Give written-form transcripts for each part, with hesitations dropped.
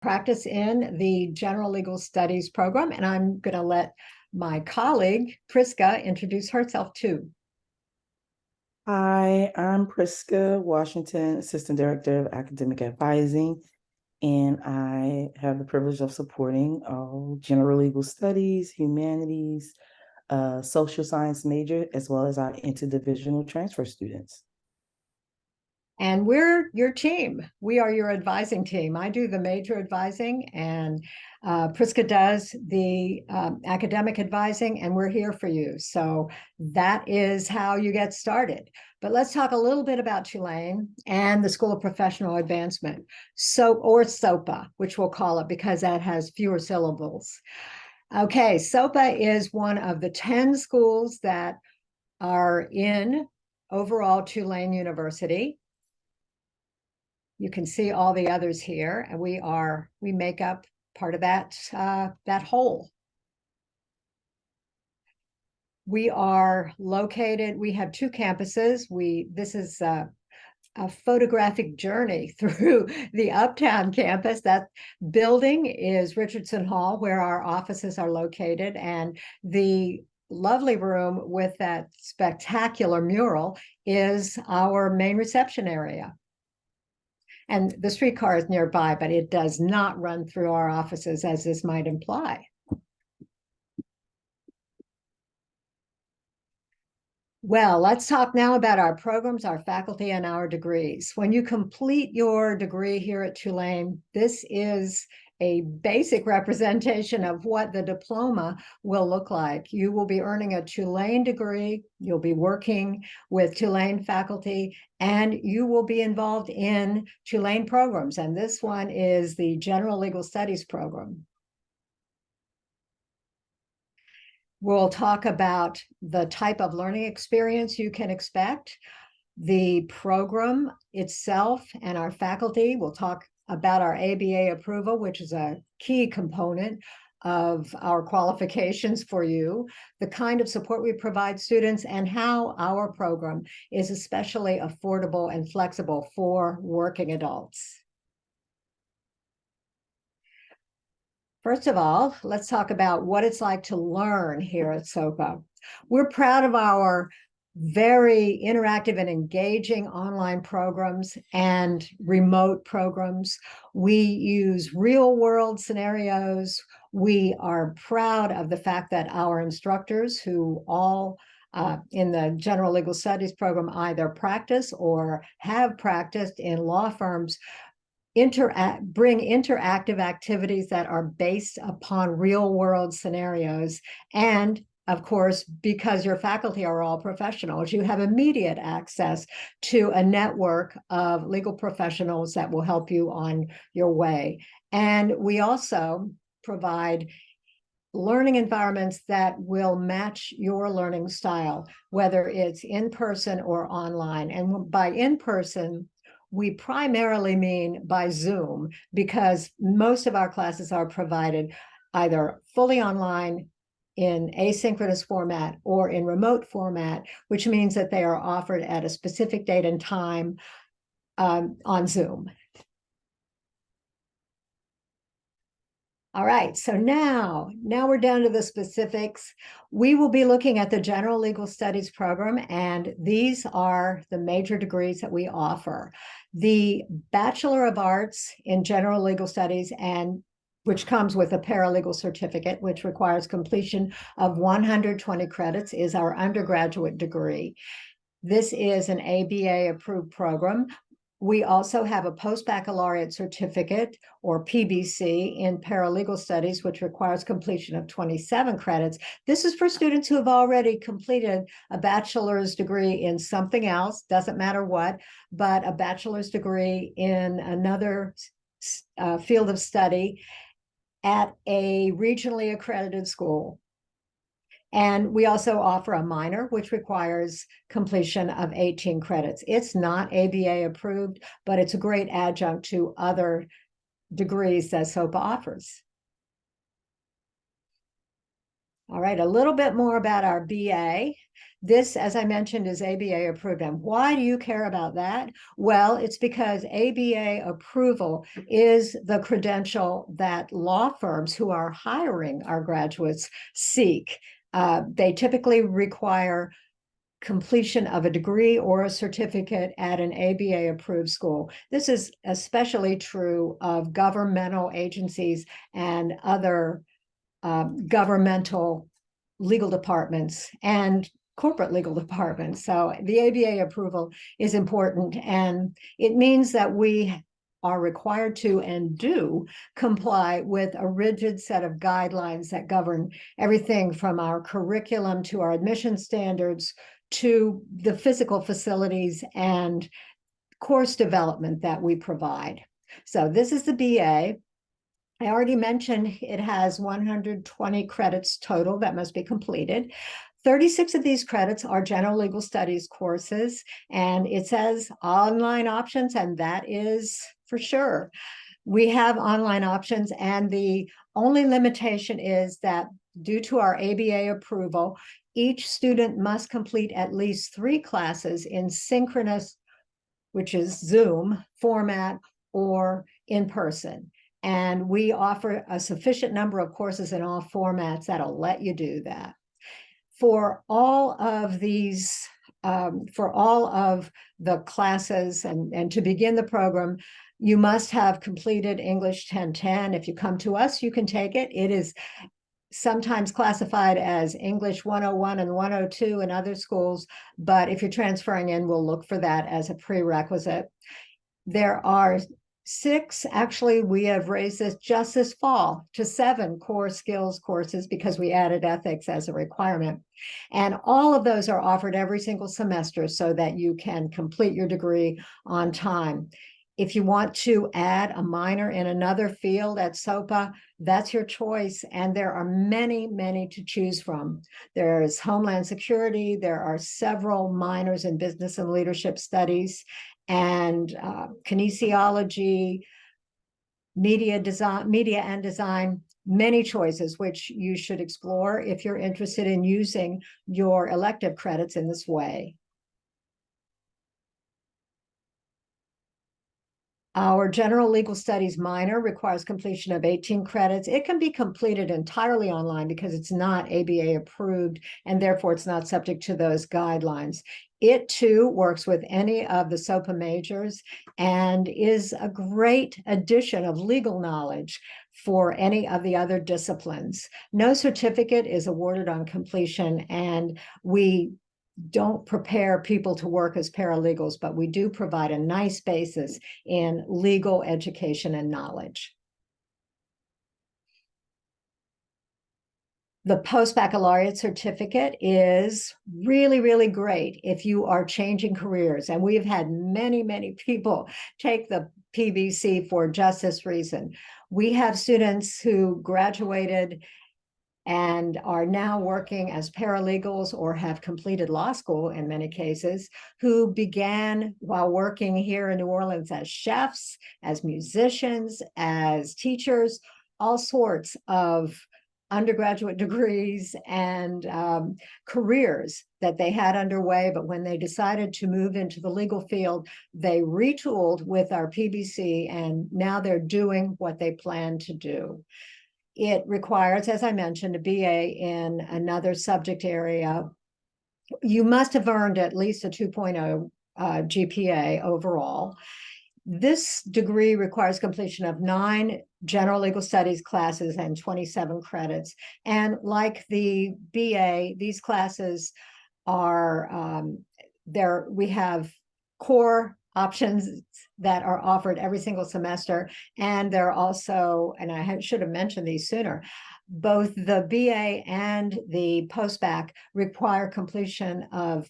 Practice in the General Legal Studies program, and I'm going to let my colleague, Priska, introduce herself too. Hi, I'm Priska Washington, Assistant Director of Academic Advising, and I have the privilege of supporting all general legal studies, humanities, social science major, as well as our interdivisional transfer students. And we're your team. We are your advising team. I do the major advising, and Priska does the academic advising, and we're here for you. So that is how you get started. But let's talk a little bit about Tulane and the School of Professional Advancement, or SOPA, which we'll call it because that has fewer syllables. Okay, SOPA is one of the 10 schools that are in overall Tulane University. You can see all the others here, and we make up part of that whole. We are located, we have two campuses. This is a photographic journey through the Uptown campus. That building is Richardson Hall, where our offices are located, and the lovely room with that spectacular mural is our main reception area. And the streetcar is nearby, but it does not run through our offices as this might imply. Well, let's talk now about our programs, our faculty, and our degrees. When you complete your degree here at Tulane, this is a basic representation of what the diploma will look like. You will be earning a Tulane degree, you'll be working with Tulane faculty, and you will be involved in Tulane programs. And this one is the General Legal Studies program. We'll talk about the type of learning experience you can expect, the program itself, and our faculty. We'll talk about our ABA approval, which is a key component of our qualifications for you, the kind of support we provide students, and how our program is especially affordable and flexible for working adults. First of all, let's talk about what it's like to learn here at SOPA. We're proud of our very interactive and engaging online programs and remote programs. We use real world scenarios. We are proud of the fact that our instructors, who all in the General Legal Studies program either practice or have practiced in law firms, bring interactive activities that are based upon real world scenarios. And of course, because your faculty are all professionals, you have immediate access to a network of legal professionals that will help you on your way. And we also provide learning environments that will match your learning style, whether it's in person or online. And by in person, we primarily mean by Zoom, because most of our classes are provided either fully online in asynchronous format or in remote format, which means that they are offered at a specific date and time on Zoom. All right, so now we're down to the specifics. We will be looking at the General Legal Studies program, and these are the major degrees that we offer. The Bachelor of Arts in General Legal Studies, and which comes with a paralegal certificate, which requires completion of 120 credits, is our undergraduate degree. This is an ABA approved program. We also have a post-baccalaureate certificate, or PBC, in paralegal studies, which requires completion of 27 credits. This is for students who have already completed a bachelor's degree in something else, doesn't matter what, but a bachelor's degree in another field of study at a regionally accredited school. And we also offer a minor, which requires completion of 18 credits. It's not ABA approved, but it's a great adjunct to other degrees that SOPA offers. All right, a little bit more about our BA. This, as I mentioned, is ABA approved. And why do you care about that? Well, it's because ABA approval is the credential that law firms who are hiring our graduates seek. They typically require completion of a degree or a certificate at an ABA approved school. This is especially true of governmental agencies and other governmental legal departments and corporate legal departments. So the ABA approval is important, and it means that we are required to and do comply with a rigid set of guidelines that govern everything from our curriculum to our admission standards to the physical facilities and course development that we provide. So this is the BA. I already mentioned it has 120 credits total that must be completed. 36 of these credits are general legal studies courses, and it says online options, and that is for sure. We have online options, and the only limitation is that due to our ABA approval, each student must complete at least 3 classes in synchronous, which is Zoom format, or in person. And we offer a sufficient number of courses in all formats that'll let you do that. For all of these, for all of the classes and to begin the program, you must have completed English 1010. If you come to us, you can take it. It is sometimes classified as English 101 and 102 in other schools, but if you're transferring in, we'll look for that as a prerequisite. There are 6, actually, we have raised this just this fall to 7 core skills courses because we added ethics as a requirement. And all of those are offered every single semester so that you can complete your degree on time. If you want to add a minor in another field at SOPA, that's your choice. And there are many, many to choose from. There's Homeland Security. There are several minors in business and leadership studies, and kinesiology, media and design, many choices, which you should explore if you're interested in using your elective credits in this way. Our general legal studies minor requires completion of 18 credits. It can be completed entirely online because it's not ABA approved, and therefore it's not subject to those guidelines. It too works with any of the SOPA majors and is a great addition of legal knowledge for any of the other disciplines. No certificate is awarded on completion, and we don't prepare people to work as paralegals, but we do provide a nice basis in legal education and knowledge. The post-baccalaureate certificate is really, really great if you are changing careers. And we've had many, many people take the PBC for just this reason. We have students who graduated and are now working as paralegals or have completed law school in many cases, who began while working here in New Orleans as chefs, as musicians, as teachers, all sorts of undergraduate degrees and careers that they had underway. But when they decided to move into the legal field, they retooled with our PBC, and now they're doing what they planned to do. It requires, as I mentioned, a BA in another subject area. You must have earned at least a 2.0 GPA overall. This degree requires completion of 9 general legal studies classes and 27 credits. And like the BA, these classes are, we have core options that are offered every single semester. And they're also, and I should have mentioned these sooner, both the BA and the post-bac require completion of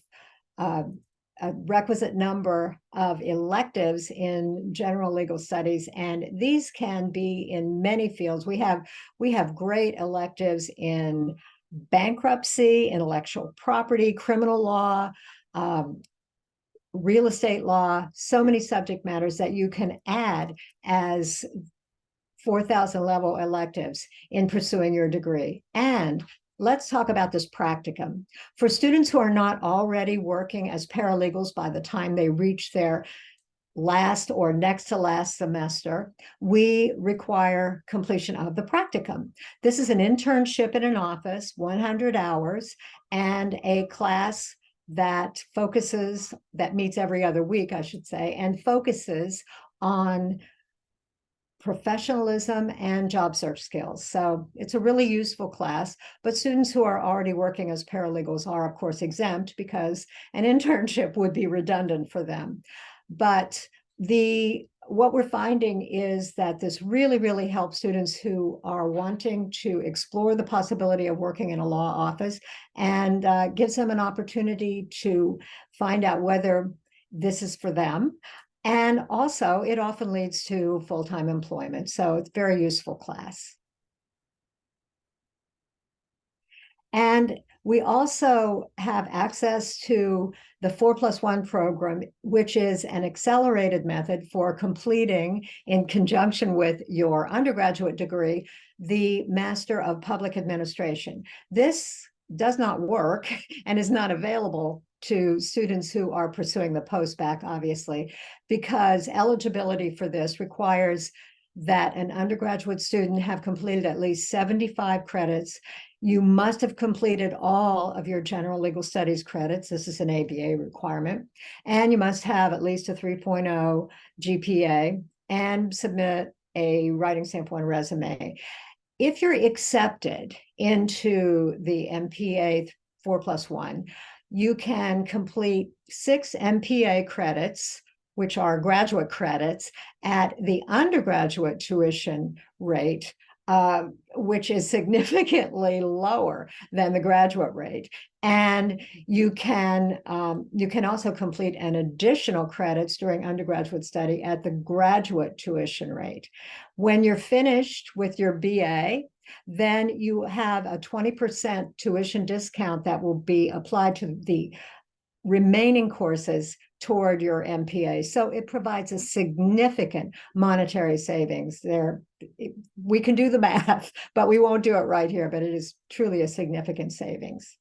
a requisite number of electives in general legal studies, and these can be in many fields. We have great electives in bankruptcy, intellectual property, criminal law, real estate law, so many subject matters that you can add as 4,000 level electives in pursuing your degree. And let's talk about this practicum. For students who are not already working as paralegals by the time they reach their last or next to last semester, we require completion of the practicum. This is an internship in an office, 100 hours, and a class that meets every other week, I should say, and focuses on professionalism and job search skills. So it's a really useful class, but students who are already working as paralegals are, of course, exempt because an internship would be redundant for them. But what we're finding is that this really, really helps students who are wanting to explore the possibility of working in a law office, and gives them an opportunity to find out whether this is for them. And also, it often leads to full-time employment. So it's a very useful class. And we also have access to the 4+1 program, which is an accelerated method for completing, in conjunction with your undergraduate degree, the Master of Public Administration. This does not work and is not available to students who are pursuing the post-bac, obviously, because eligibility for this requires that an undergraduate student have completed at least 75 credits. You must have completed all of your general legal studies credits. This is an ABA requirement. And you must have at least a 3.0 GPA and submit a writing sample and resume. If you're accepted into the MPA 4+1, you can complete 6 MPA credits, which are graduate credits, at the undergraduate tuition rate, which is significantly lower than the graduate rate. And you can also complete an additional credits during undergraduate study at the graduate tuition rate. When you're finished with your BA, then you have a 20% tuition discount that will be applied to the remaining courses toward your MPA. So it provides a significant monetary savings there. We can do the math, but we won't do it right here, but it is truly a significant savings.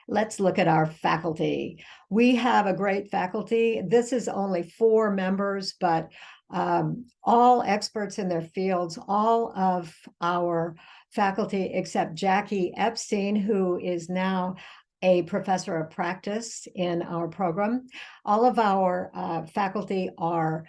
Let's look at our faculty. We have a great faculty. This is only 4 members, but all experts in their fields. All of our faculty, except Jackie Epstein, who is now a professor of practice in our program. All of our faculty are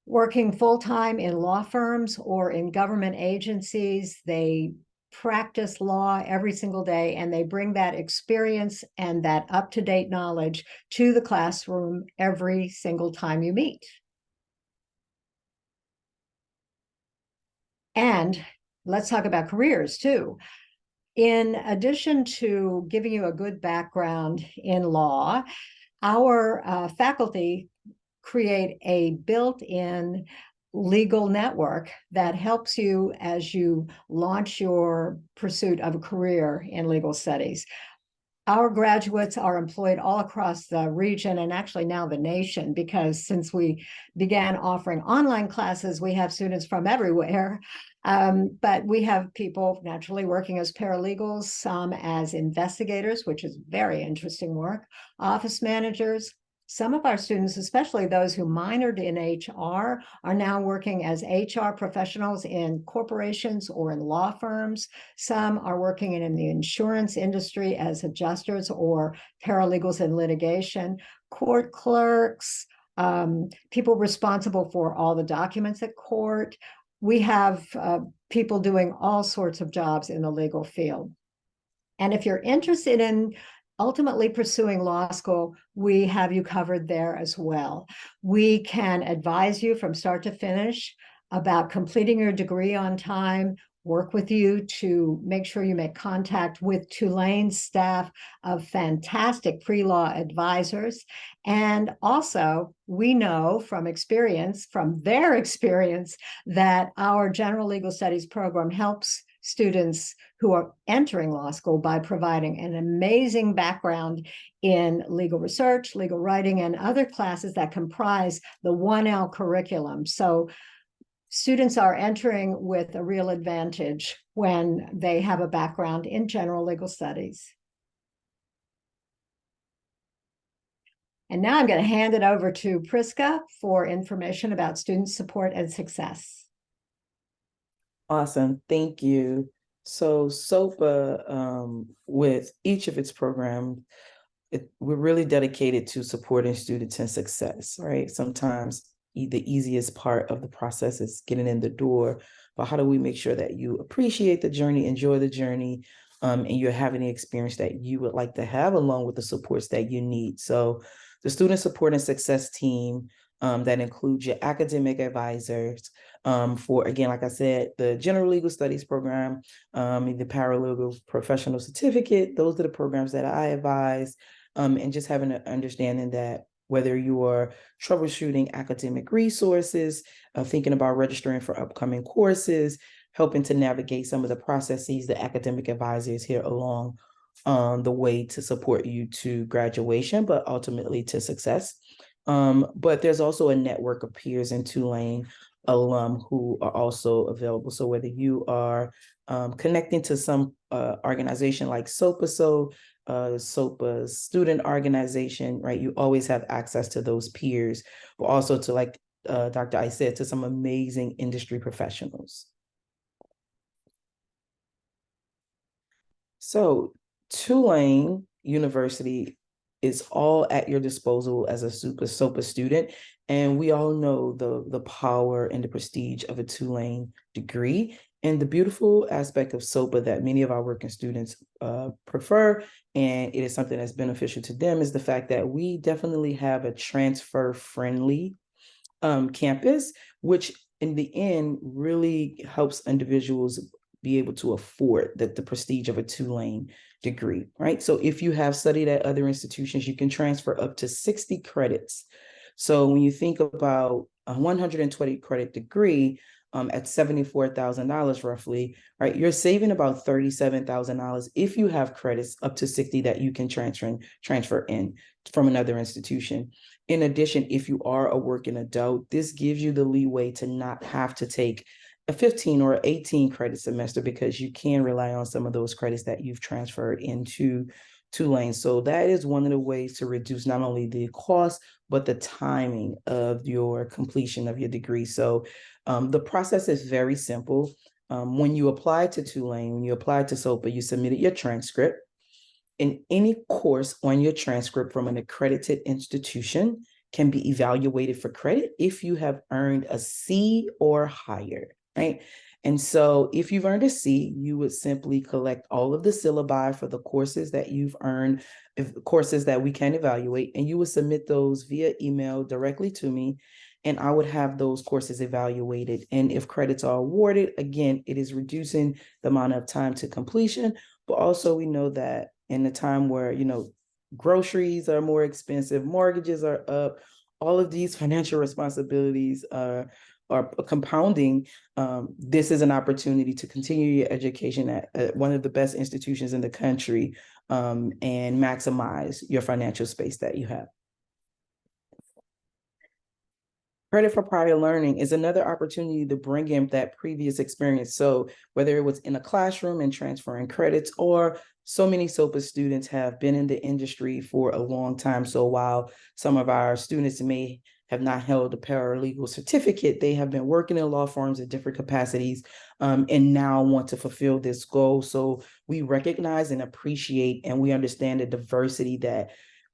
working full-time in law firms or in government agencies. They practice law every single day, and they bring that experience and that up-to-date knowledge to the classroom every single time you meet. And let's talk about careers too. In addition to giving you a good background in law, our faculty create a built-in legal network that helps you as you launch your pursuit of a career in legal studies. Our graduates are employed all across the region, and actually now the nation, because since we began offering online classes, we have students from everywhere. But we have people naturally working as paralegals, some as investigators, which is very interesting work, office managers. Some of our students, especially those who minored in HR, are now working as HR professionals in corporations or in law firms. Some are working in the insurance industry as adjusters or paralegals in litigation, court clerks, people responsible for all the documents at court. We have people doing all sorts of jobs in the legal field. And if you're interested in ultimately pursuing law school, we have you covered there as well. We can advise you from start to finish about completing your degree on time, work with you to make sure you make contact with Tulane's staff of fantastic pre-law advisors. And also, we know from experience, from their experience, that our general legal studies program helps students who are entering law school by providing an amazing background in legal research, legal writing, and other classes that comprise the 1L curriculum. So students are entering with a real advantage when they have a background in general legal studies. And now I'm going to hand it over to Priska for information about student support and success. Awesome, thank you. So SOPA, with each of its programs, we're really dedicated to supporting students and success, right? Sometimes the easiest part of the process is getting in the door, but how do we make sure that you appreciate the journey, enjoy the journey, and you're having the experience that you would like to have along with the supports that you need? So the student support and success team, that includes your academic advisors, for, again, like I said, the general legal studies program, the paralegal professional certificate, those are the programs that I advise. And just having an understanding that whether you are troubleshooting academic resources, thinking about registering for upcoming courses, helping to navigate some of the processes, the academic advisors here along the way to support you to graduation, but ultimately to success. But there's also a network of peers in Tulane alum who are also available. So whether you are connecting to some organization like SOPA, SOPA's student organization, right? You always have access to those peers, but also to, like Dr. I said, to some amazing industry professionals. So Tulane University is all at your disposal as a SOPA student. And we all know the power and the prestige of a Tulane degree. And the beautiful aspect of SOPA that many of our working students prefer, and it is something that's beneficial to them, is the fact that we definitely have a transfer-friendly campus, which in the end really helps individuals be able to afford the prestige of a Tulane degree, right? So if you have studied at other institutions, you can transfer up to 60 credits. So when you think about a 120 credit degree at $74,000 roughly, right, you're saving about $37,000 if you have credits up to 60 that you can transfer in from another institution. In addition, if you are a working adult, this gives you the leeway to not have to take a 15 or 18 credit semester because you can rely on some of those credits that you've transferred into Tulane. So that is one of the ways to reduce not only the cost, but the timing of your completion of your degree. So the process is very simple. When you apply to Tulane, when you apply to SOPA, you submitted your transcript. In any course on your transcript from an accredited institution can be evaluated for credit if you have earned a C or higher, right? And so if you've earned a C, you would simply collect all of the syllabi for the courses that you've earned, courses that we can evaluate, and you would submit those via email directly to me, and I would have those courses evaluated. And if credits are awarded, again, it is reducing the amount of time to completion, but also we know that in a time where, groceries are more expensive, mortgages are up, all of these financial responsibilities are compounding. This is an opportunity to continue your education at one of the best institutions in the country, and maximize your financial space that you have. Credit for prior learning is another opportunity to bring in that previous experience. So whether it was in a classroom and transferring credits, or so many SOPA students have been in the industry for a long time. So while some of our students may have not held a paralegal certificate, they have been working in law firms at different capacities, and now want to fulfill this goal. So we recognize and appreciate, and we understand the diversity that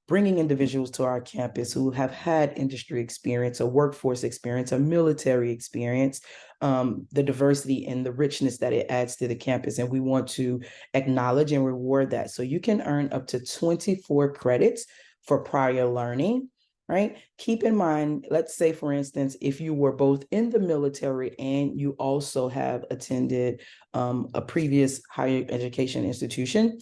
bringing individuals to our campus who have had industry experience, a workforce experience, a military experience, the diversity and the richness that it adds to the campus. And we want to acknowledge and reward that. So you can earn up to 24 credits for prior learning, right? Keep in mind, let's say, for instance, if you were both in the military and you also have attended a previous higher education institution,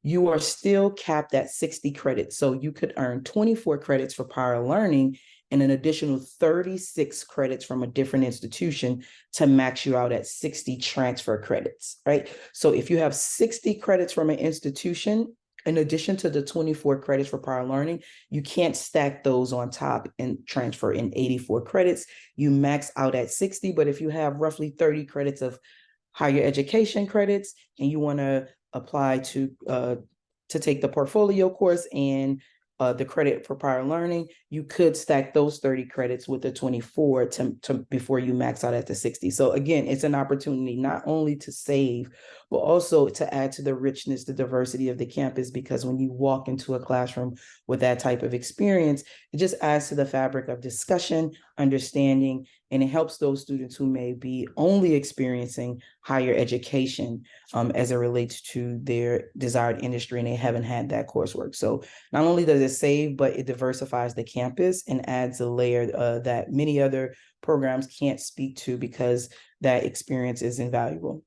you are still capped at 60 credits. So you could earn 24 credits for prior learning and an additional 36 credits from a different institution to max you out at 60 transfer credits, right? So if you have 60 credits from an institution in addition to the 24 credits for prior learning, you can't stack those on top and transfer in 84 credits. You max out at 60, but if you have roughly 30 credits of higher education credits and you want to apply to take the portfolio course and the credit for prior learning, you could stack those 30 credits with the 24 to before you max out at the 60. So again, it's an opportunity not only to save, but also to add to the richness, the diversity of the campus, because when you walk into a classroom with that type of experience, it just adds to the fabric of discussion, understanding, and it helps those students who may be only experiencing higher education as it relates to their desired industry and they haven't had that coursework. So not only does it save, but it diversifies the campus and adds a layer that many other programs can't speak to because that experience is invaluable.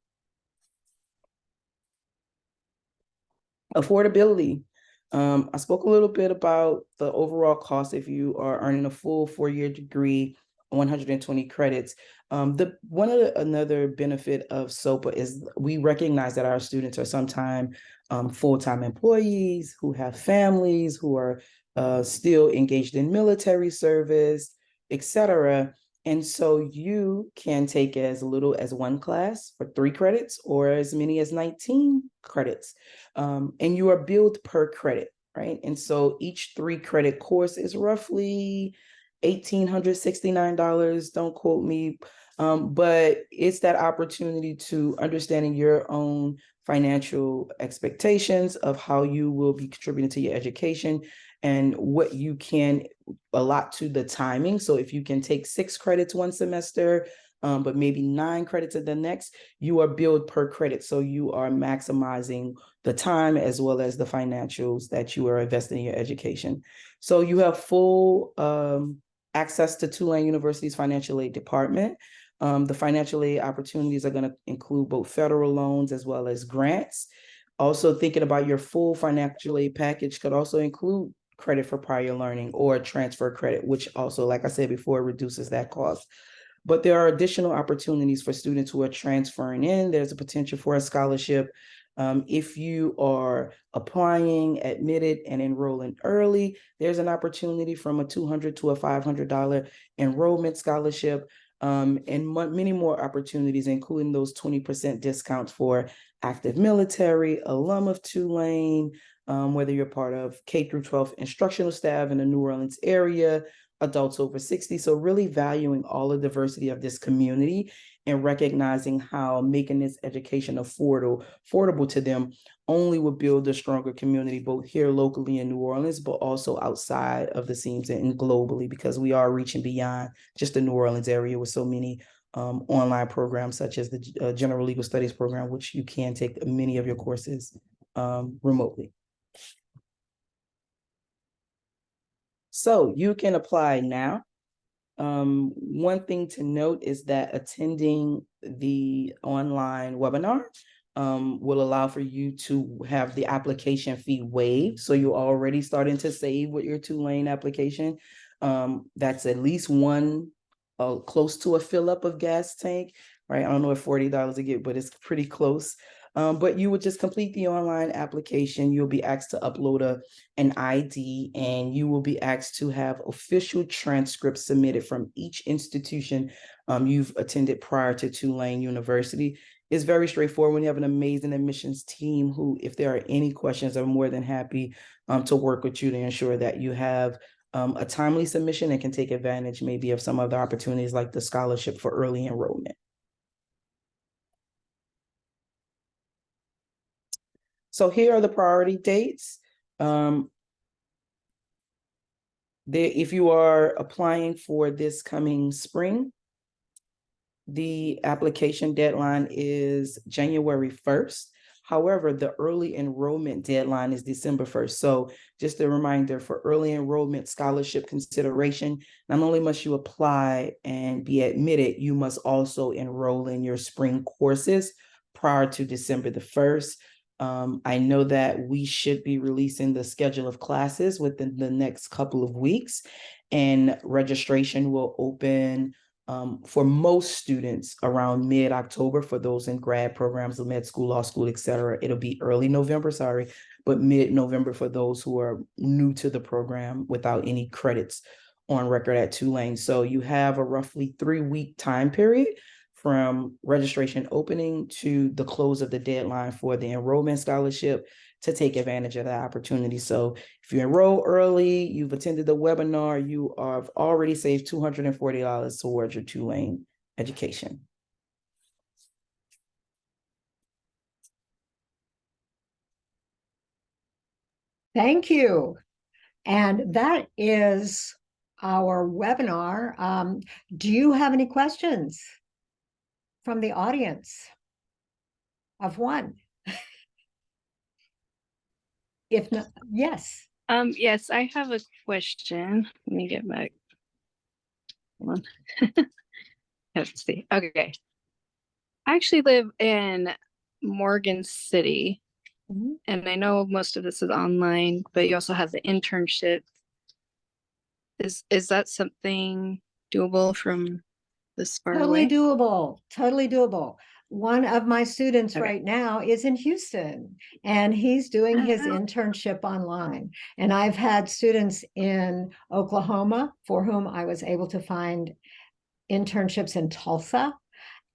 Affordability. I spoke a little bit about the overall cost if you are earning a full 4-year degree, 120 credits. Another benefit of SOPA is we recognize that our students are sometimes full-time employees who have families, who are still engaged in military service, etc. And so you can take as little as 1 class for 3 credits or as many as 19 credits. And you are billed per credit, right? And so each 3 credit course is roughly $1,869. Don't quote me. But it's that opportunity to understanding your own financial expectations of how you will be contributing to your education and what you can allot to the timing. So if you can take 6 credits one semester, but maybe 9 credits at the next, you are billed per credit. So you are maximizing the time as well as the financials that you are investing in your education. So you have full access to Tulane University's financial aid department. The financial aid opportunities are going to include both federal loans as well as grants. Also thinking about your full financial aid package could also include credit for prior learning or transfer credit, which also, like I said before, reduces that cost. But there are additional opportunities for students who are transferring in. There's a potential for a scholarship. If you are applying, admitted, and enrolling early, there's an opportunity from a $200 to a $500 enrollment scholarship, and many more opportunities, including those 20% discounts for active military, alum of Tulane, whether you're part of K through 12 instructional staff in the New Orleans area, adults over 60. So really valuing all the diversity of this community and recognizing how making this education affordable to them only will build a stronger community, both here locally in New Orleans, but also outside of the seams and globally, because we are reaching beyond just the New Orleans area with so many online programs such as the General Legal Studies program, which you can take many of your courses remotely. So you can apply now. One thing to note is that attending the online webinar will allow for you to have the application fee waived. So you're already starting to save with your Tulane application. That's at least one close to a fill up of gas tank, right? I don't know if $40 a get, but it's pretty close. But you would just complete the online application. You'll be asked to upload an ID, and you will be asked to have official transcripts submitted from each institution you've attended prior to Tulane University. It's very straightforward. When you have an amazing admissions team who, if there are any questions, are more than happy to work with you to ensure that you have a timely submission and can take advantage maybe of some other opportunities like the scholarship for early enrollment. So here are the priority dates. If you are applying for this coming spring, the application deadline is January 1st. However, the early enrollment deadline is December 1st. So just a reminder, for early enrollment scholarship consideration, not only must you apply and be admitted, you must also enroll in your spring courses prior to December the 1st. I know that we should be releasing the schedule of classes within the next couple of weeks, and registration will open for most students around mid-October. For those in grad programs, the med school, law school, et cetera, it'll be early November, but mid-November for those who are new to the program without any credits on record at Tulane. So you have a roughly 3-week time period from registration opening to the close of the deadline for the enrollment scholarship to take advantage of that opportunity. So if you enroll early, you've attended the webinar, you have already saved $240 towards your Tulane education. Thank you. And that is our webinar. Do you have any questions from the audience? Of one? If not, yes. Yes, I have a question. Let me get back. Hold on. Let's see. Okay. I actually live in Morgan City, Mhm. and I know most of this is online, but you also have the internship. Is that something doable from this far Totally away? doable, totally doable. One of my students Okay. right now is in Houston and he's doing his Oh. internship online. And I've had students in Oklahoma for whom I was able to find internships in Tulsa.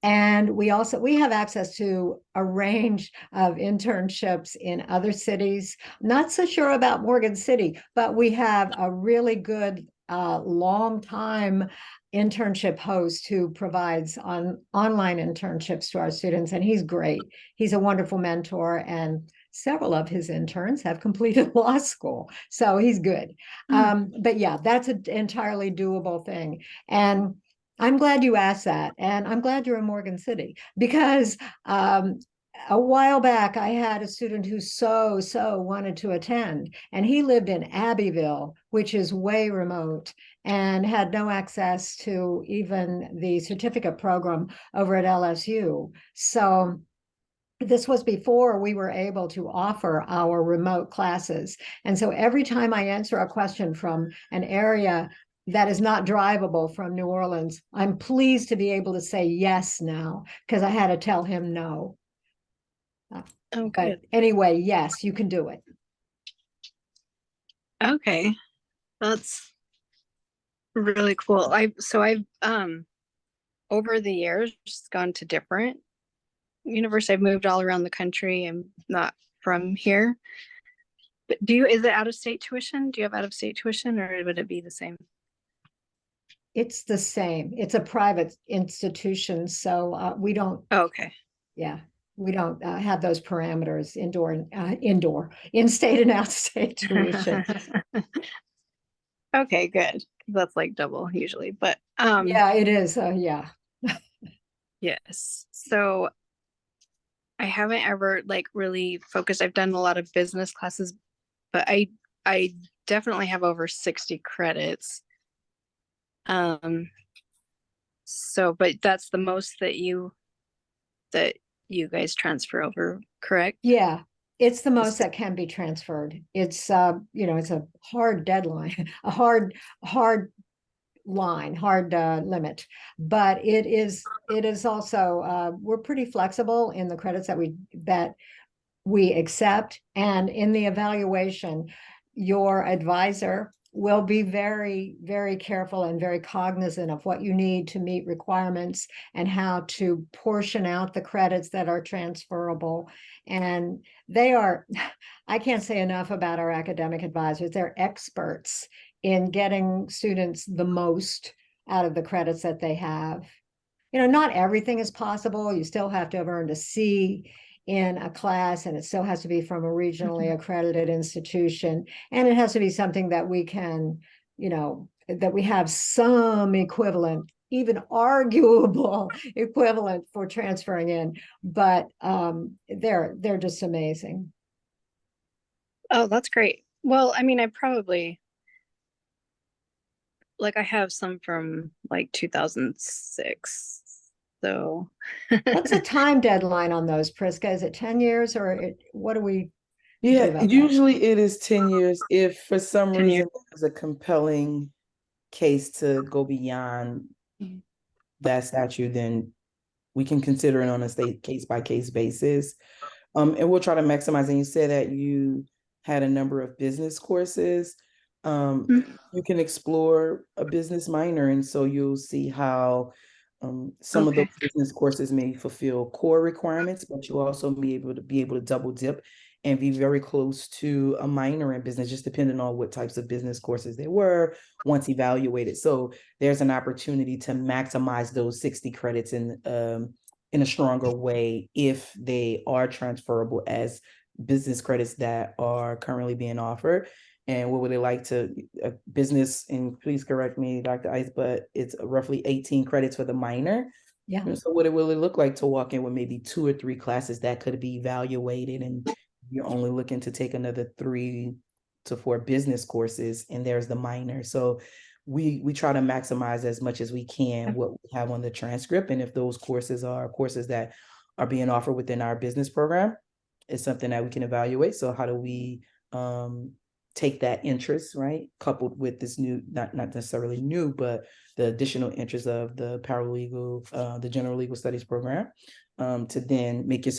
And we have access to a range of internships in other cities. Not so sure about Morgan City, but we have a really good long time internship host who provides online internships to our students, and he's great. He's a wonderful mentor, and several of his interns have completed law school, so he's good. But yeah, that's an entirely doable thing. And I'm glad you asked that. And I'm glad you're in Morgan City because a while back I had a student who so wanted to attend, and he lived in Abbeville, which is way remote, and had no access to even the certificate program over at LSU. So this was before we were able to offer our remote classes. And so every time I answer a question from an area that is not drivable from New Orleans, I'm pleased to be able to say yes now because I had to tell him no. Oh, But good. anyway, yes, you can do it. Okay. That's really cool. I've over the years gone to different universities. I've moved all around the country. I'm not from here. But is it out of state tuition? Do you have out of state tuition, or would it be the same? It's the same. It's a private institution, so we don't. Oh, okay. Yeah, we don't have those parameters in-state and out-state tuition. Okay, good. That's like double usually, but Yeah, it is. Yeah. yes. So I haven't ever like really focused. I've done a lot of business classes, but I definitely have over 60 credits. So but that's the most that you guys transfer over, correct? Yeah, it's the most that can be transferred. It's it's a hard deadline, a hard line, hard limit, but it is also we're pretty flexible in the credits that we accept, and in the evaluation, your advisor will be very, very careful and very cognizant of what you need to meet requirements and how to portion out the credits that are transferable. And I can't say enough about our academic advisors. They're experts in getting students the most out of the credits that they have. Not everything is possible. You still have to have earned a C in a class, and it still has to be from a regionally accredited institution. And it has to be something that we can, that we have some equivalent, even arguable equivalent for transferring in. But they're just amazing. Oh, that's great. Well, I mean, I probably I have some from like 2006. So what's the time deadline on those, Priska? Is it 10 years or what do we do Yeah, about that? usually it is 10 years. If for some 10 reason years. there's a compelling case to go beyond that statute, then we can consider it on a state case by case basis. And we'll try to maximize. And you said that you had a number of business courses. You can explore a business minor, and so you'll see how some of those Okay. business courses may fulfill core requirements, but you'll also be able to double dip and be very close to a minor in business, just depending on what types of business courses they were once evaluated. So there's an opportunity to maximize those 60 credits in a stronger way if they are transferable as business credits that are currently being offered. And what would they like to business, and please correct me, Dr. Ice, but it's roughly 18 credits for the minor. Yeah. And so what it will look like to walk in with maybe 2 or 3 classes that could be evaluated, and you're only looking to take another 3 to 4 business courses, and there's the minor. So we try to maximize as much as we can what we have on the transcript. And if those courses are courses that are being offered within our business program, it's something that we can evaluate. So how do we take that interest, right, coupled with this new, not necessarily new, but the additional interest of the paralegal, the general legal studies program, to then make yourself